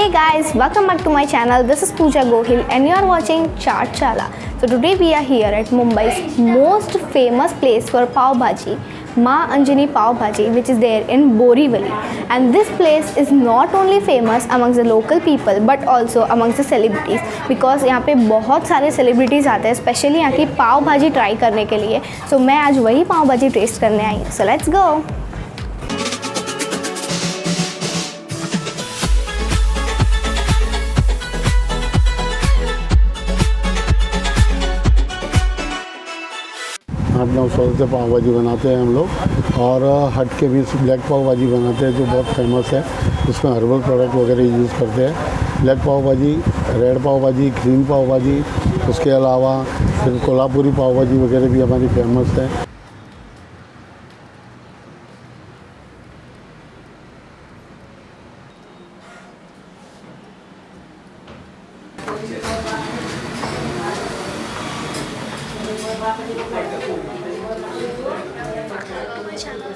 Hey guys, welcome back to my channel. This is Pooja Gohil and you are watching Chaat Chala. So today we are here at Mumbai's most famous place for Pav Bhaji, Ma Anjani Pav Bhaji, which is there in Borivali. And this place is not only famous amongst the local people but also amongst the celebrities because यहाँ पे बहुत सारे celebrities आते हैं specially यहाँ की पाव भाजी try करने के लिए. So मैं आज वही पाव भाजी टेस्ट करने आई हूँ. So let's go. आठ नौ सौ से पाव भाजी बनाते हैं हम लोग और हट के भी ब्लैक पाव भाजी बनाते हैं जो बहुत फेमस है. उसमें हर्बल प्रोडक्ट वगैरह यूज़ करते हैं. ब्लैक पाव भाजी, रेड पाव भाजी, ग्रीन पाव भाजी, उसके अलावा फिर कोल्हापुरी पाव भाजी वगैरह भी हमारी फेमस है.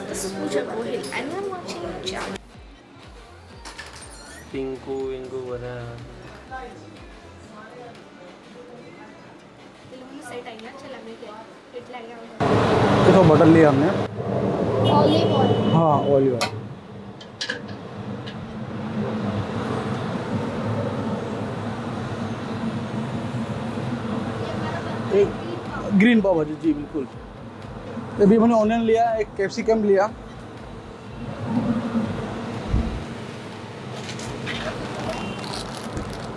This is Pooja Gohil and you are watching Chaat. Pinku विंकू बना देखो बटर लिया हमने. Olive oil. हाँ ऑलिव ऑयल. एक ग्रीन पाव भाजी जी बिल्कुल. अभी मैंने ऑनियन लिया, एक कैप्सिकम लिया,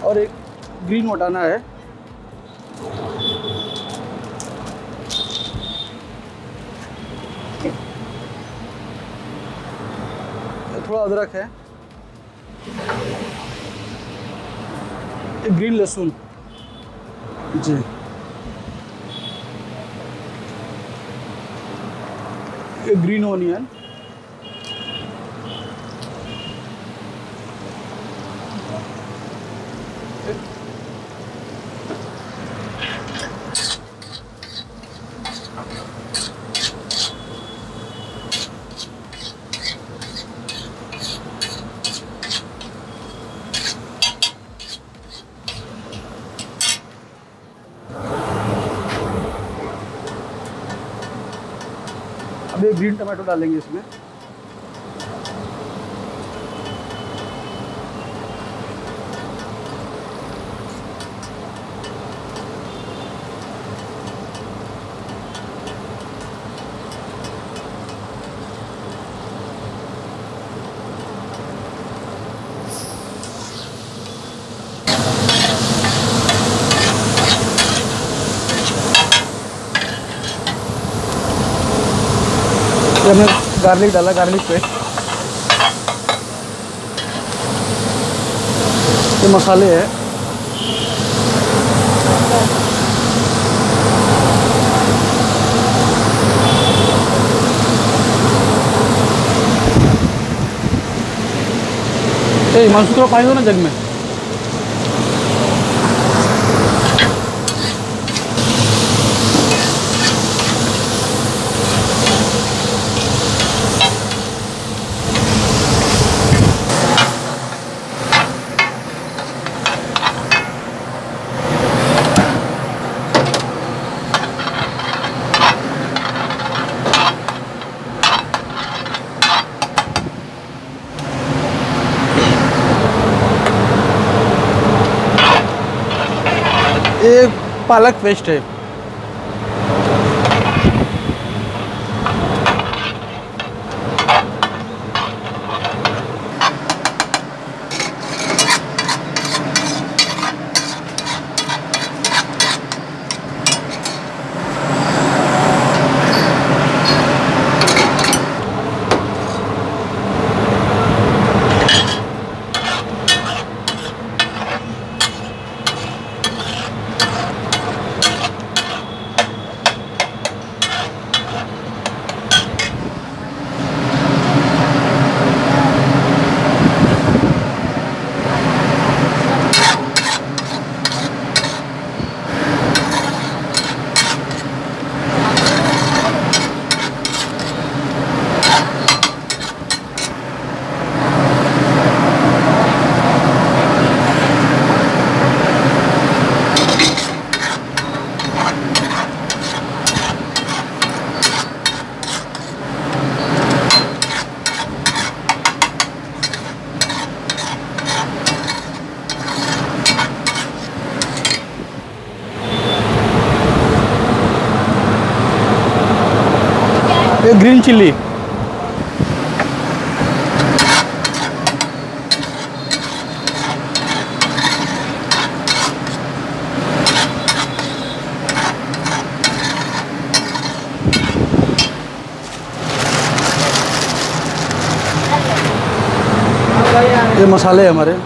और एक ग्रीन मटाना है. थोड़ा अदरक है, एक ग्रीन लहसुन जी, एक ग्रीन ऑनियन, अब एक ग्रीन टमाटो डालेंगे इसमें. हमने गार्लिक डाला, गार्लिक पेस्ट. ये मसाले हैं. मांस को पानी दो ना जग में. ये पालक पेस्ट है. ये ग्रीन चिल्ली। ये मसाले हैं हमारे।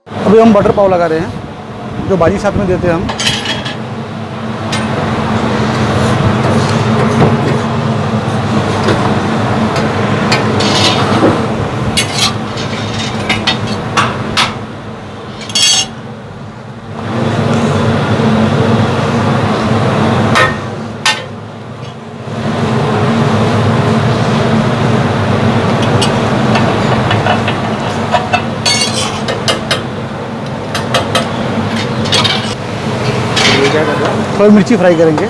अभी हम बटर पाव लगा रहे हैं, जो भाजी साथ में देते हैं हम। थोड़ी मिर्ची फ्राई करेंगे।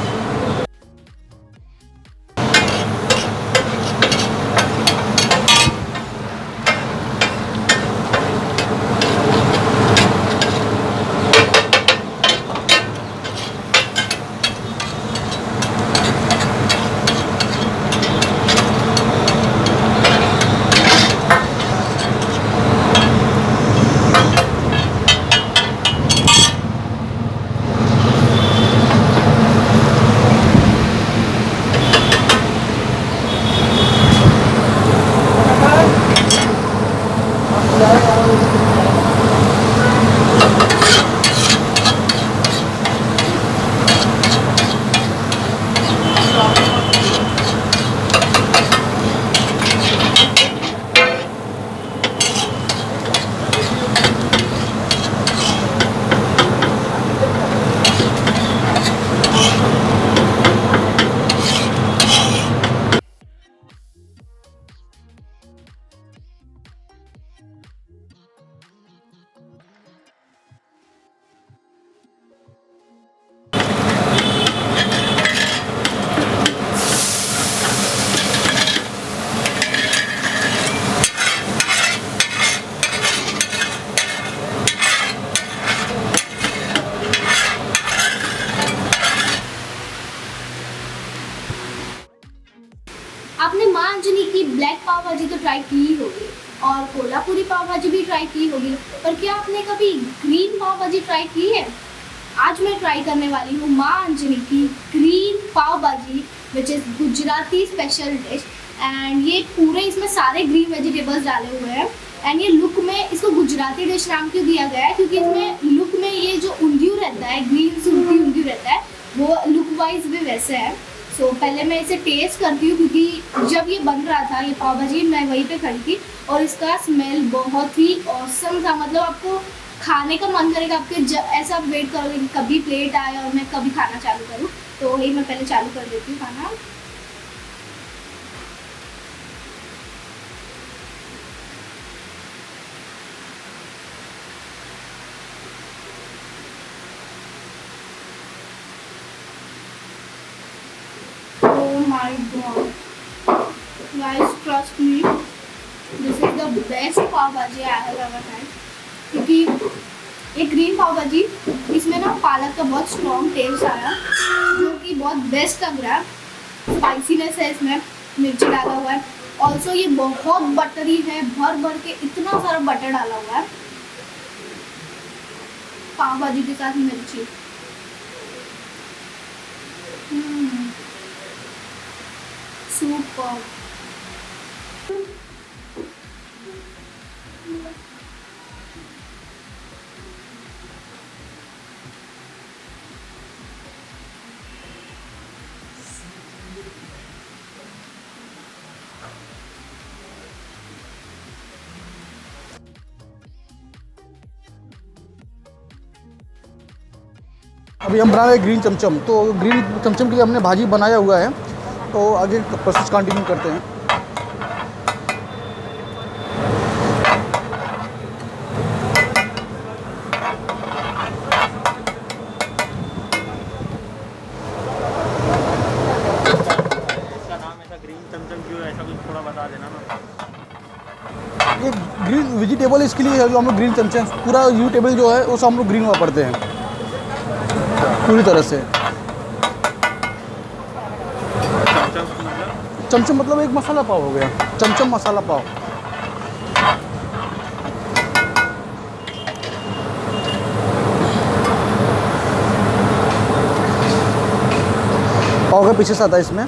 आपने माँ अंजनी की ब्लैक पाव भाजी तो ट्राई की ही होगी और कोल्हापुरी पाव भाजी भी ट्राई की होगी, पर क्या आपने कभी ग्रीन पाव भाजी ट्राई की है? आज मैं ट्राई करने वाली हूँ माँ अंजनी की ग्रीन पाव भाजी, which is Gujarati special dish. And ये पूरे इसमें सारे ग्रीन वेजिटेबल्स डाले हुए हैं। एंड ये लुक में इसको गुजराती डिश नाम क्यों दिया गया है, क्योंकि इसमें लुक में ये जो ऊंधियू रहता है, ग्रीन सूखी ऊंधियू रहता है, वो लुक वाइज भी वैसे है। सो पहले मैं इसे टेस्ट करती हूँ, क्योंकि जब ये बन रहा था ये पाव भाजी मैं वहीं पे खड़ी थी और इसका स्मेल बहुत ही ऑसम था। मतलब आपको खाने का मन करेगा, आपके ऐसा वेट करोगे कि कभी प्लेट आए और मैं कभी खाना चालू करूँ। तो वही मैं पहले चालू कर देती हूँ खाना। My God, guys, trust me, this is the best पाव भाजी I have ever had। क्योंकि ये ग्रीन पाव भाजी, इसमें ना पालक का बहुत स्ट्रॉन्ग टेस्ट आया, जो कि बहुत बेस्ट लग रहा है। स्पाइसीनेस है इसमें, मिर्ची डाला हुआ है। ऑल्सो ये बहुत बटरी है, भर भर के इतना सारा बटर डाला हुआ है पाव भाजी के साथ मिर्ची। सुपर। अभी हम बना रहे हैं ग्रीन चमचम। तो ग्रीन चमचम के लिए हमने भाजी बनाया हुआ है, तो आगे प्रोसेस कंटिन्यू करते हैं। इसका नाम ऐसा ग्रीन चमचम क्यों है, ऐसा कुछ थोड़ा बता देना ना। ये ग्रीन वेजिटेबल इसके लिए है, जो हम लोग ग्रीन चमचम, पूरा वेजिटेबल जो है वो सब हम लोग ग्रीन वापरते हैं पूरी तरह से। चमचम मतलब एक मसाला पाव हो गया, चमचम मसाला पाव। पाव के पीछे से आता है इसमें।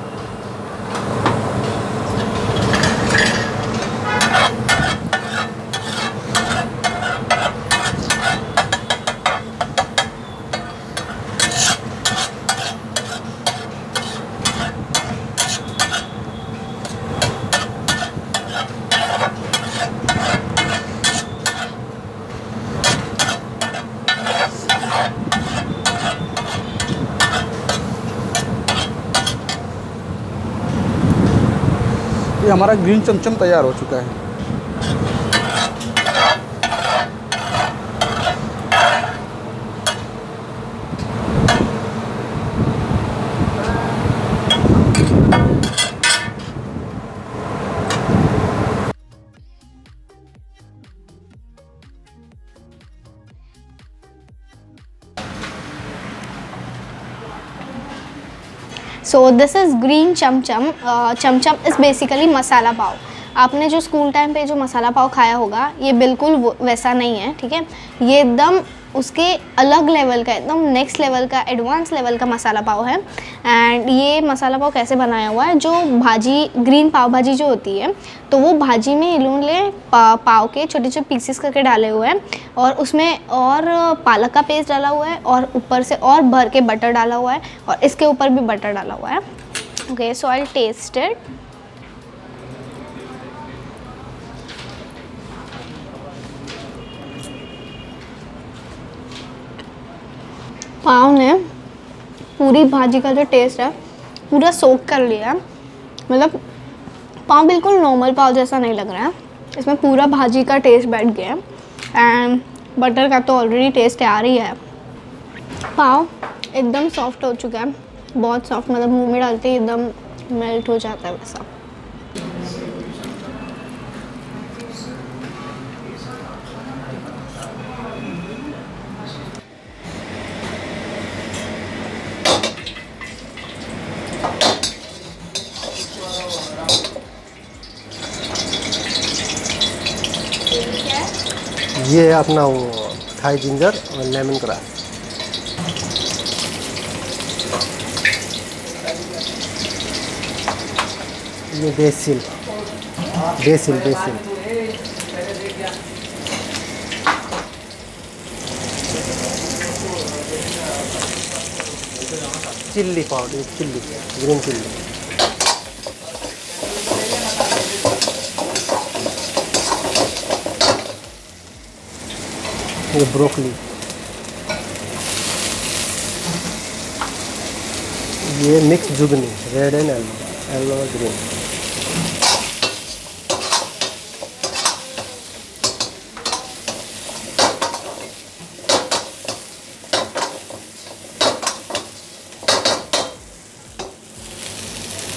ये हमारा ग्रीन चमचम तैयार हो चुका है। So this is green chamcham. Chamcham is basically masala pav. आपने जो स्कूल टाइम पे जो मसाला पाव खाया होगा, ये बिल्कुल वैसा नहीं है, ठीक है। ये एकदम उसके अलग लेवल का, एकदम नेक्स्ट लेवल का, एडवांस लेवल का मसाला पाव है। एंड ये मसाला पाव कैसे बनाया हुआ है, जो भाजी, ग्रीन पाव भाजी जो होती है, तो वो भाजी में इन्होंने पाव के छोटे छोटे पीसेस करके डाले हुए हैं, और उसमें और पालक का पेस्ट डाला हुआ है, और ऊपर से और भर के बटर डाला हुआ है, और इसके ऊपर भी बटर डाला हुआ है। Okay, so I taste it. Pav ने पूरी भाजी का जो टेस्ट है पूरा सोक कर लिया है। मतलब पाव बिल्कुल नॉर्मल पाव जैसा नहीं लग रहा है, इसमें पूरा भाजी का टेस्ट बैठ गया है। एंड बटर का तो ऑलरेडी टेस्ट आ रही है। पाव एकदम सॉफ्ट हो चुका है, बहुत सॉफ्ट, मतलब मुंह में डालते ही एकदम मेल्ट हो जाता है वैसा। ये है अपना वो थाई जिंजर और लेमन ग्रास। ये basil basil basil chilli powder, chilli, green chilli. ये ब्रोकली, ये mix zucchini, red and yellow, yellow और ग्रीन।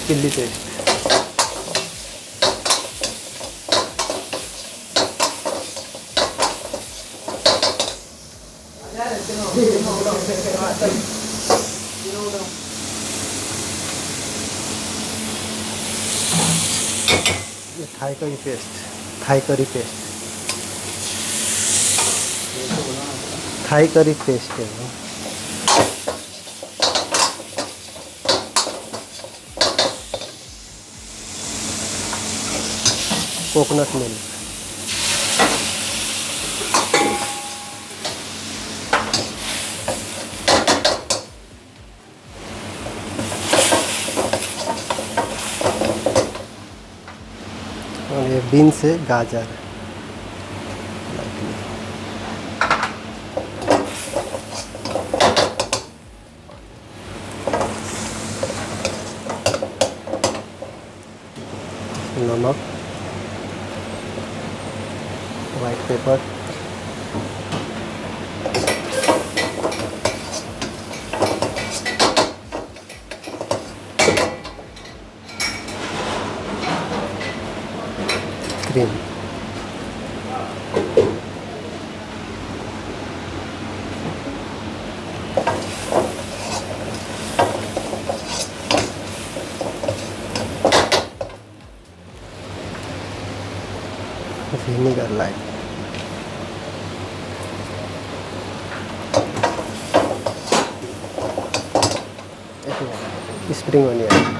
चिल्ली पेस्ट, ये Thai curry paste, Thai curry paste, Thai curry paste है वो। Coconut milk, और ये been से गाजर, नमक, white paper, cream, vinegar light, spring onion,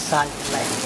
salt light.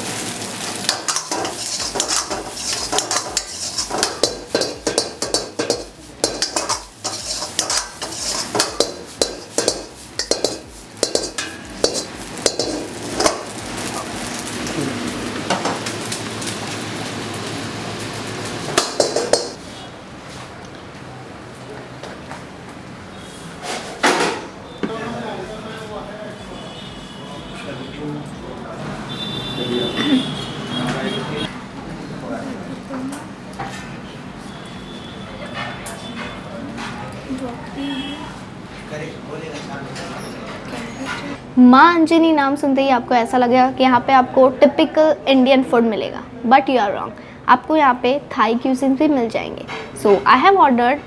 माँ अंजनी नाम सुनते ही आपको ऐसा लगेगा कि यहाँ पे आपको टिपिकल इंडियन फूड मिलेगा, बट यू आर रॉन्ग। आपको यहाँ पे थाई क्यूजिन भी मिल जाएंगे। So I have ordered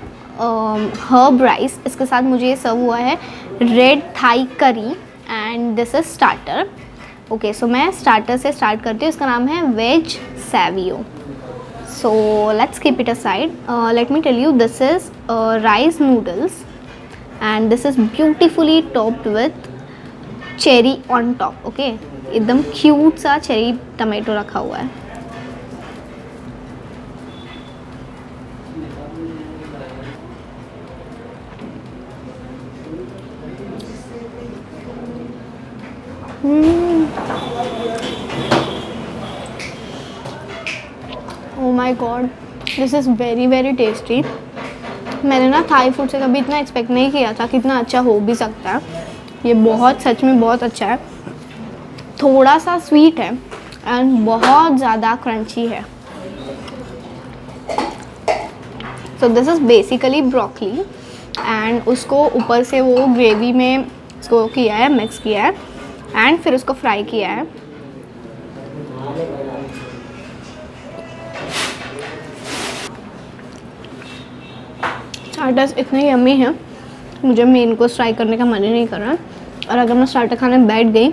herb rice, इसके साथ मुझे ये सर्व हुआ है red Thai curry and this is starter. Okay, so मैं स्टार्टर से स्टार्ट करती हूँ। इसका नाम है वेज सैवियो। So let's keep it aside. Let me tell you, this is rice noodles and this is beautifully topped with cherry on top. Okay, एकदम cute सा चेरी टमाटो रखा हुआ है। Oh my God, this is very very tasty. मैंने ना Thai food से कभी इतना एक्सपेक्ट नहीं किया था कि इतना अच्छा हो भी सकता है। ये बहुत, सच में बहुत अच्छा है। थोड़ा सा स्वीट है एंड बहुत ज़्यादा क्रंची है। So this is basically broccoli and उसको ऊपर से वो ग्रेवी में इसको किया है, मिक्स किया है एंड फिर उसको फ्राई किया है। स्टार्टर्स इतने यम्मी हैं, मुझे मेन कोर्स ट्राई करने का मन ही नहीं कर रहा। और अगर मैं स्टार्टर खाने बैठ गई,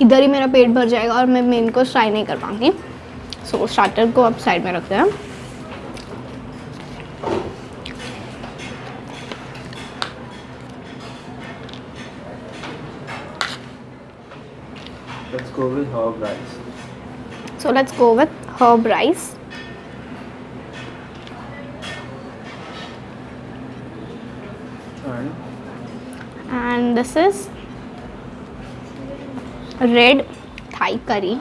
इधर ही मेरा पेट भर जाएगा और मैं मेन कोर्स ट्राई नहीं कर पाऊँगी। सो स्टार्टर को अब साइड में रखते हैं। Let's go with herb rice. So let's go with herb rice. And this is red Thai curry.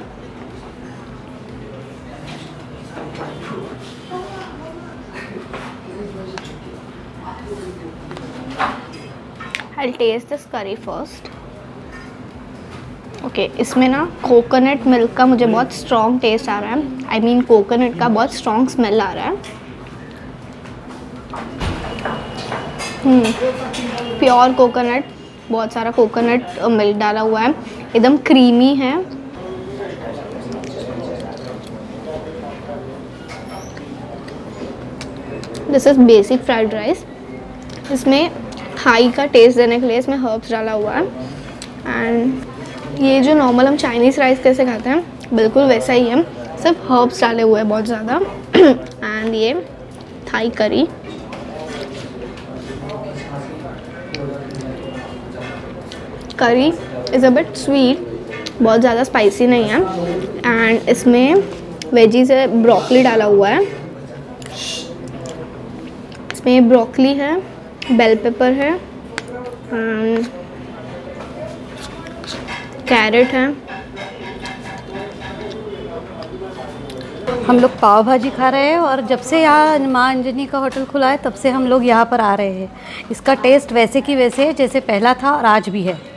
I'll taste this curry first. Okay इसमें ना कोकोनट मिल्क का मुझे बहुत स्ट्रॉन्ग टेस्ट आ रहा है. आई मीन कोकोनट का बहुत स्ट्रॉन्ग स्मेल आ रहा है. प्योर कोकोनट, बहुत सारा कोकोनट मिल्क डाला हुआ है, एकदम क्रीमी है. This is basic fried rice. इसमें थाई का टेस्ट देने के लिए इसमें हर्ब्स डाला हुआ है. एंड ये जो नॉर्मल हम चाइनीज़ राइस कैसे खाते हैं बिल्कुल वैसा ही है, सिर्फ हर्ब्स डाले हुए हैं बहुत ज़्यादा. एंड ये थाई करी. करी इज़ अ बिट स्वीट, बहुत ज़्यादा स्पाइसी नहीं है. एंड इसमें वेजीज है, ब्रोकली डाला हुआ है. इसमें ब्रोकली है, बेल पेपर है, कैरेट है. हम लोग पाव भाजी खा रहे हैं और जब से यहाँ माँ अंजनी का होटल खुला है तब से हम लोग यहाँ पर आ रहे हैं. इसका टेस्ट वैसे की वैसे है जैसे पहला था और आज भी है.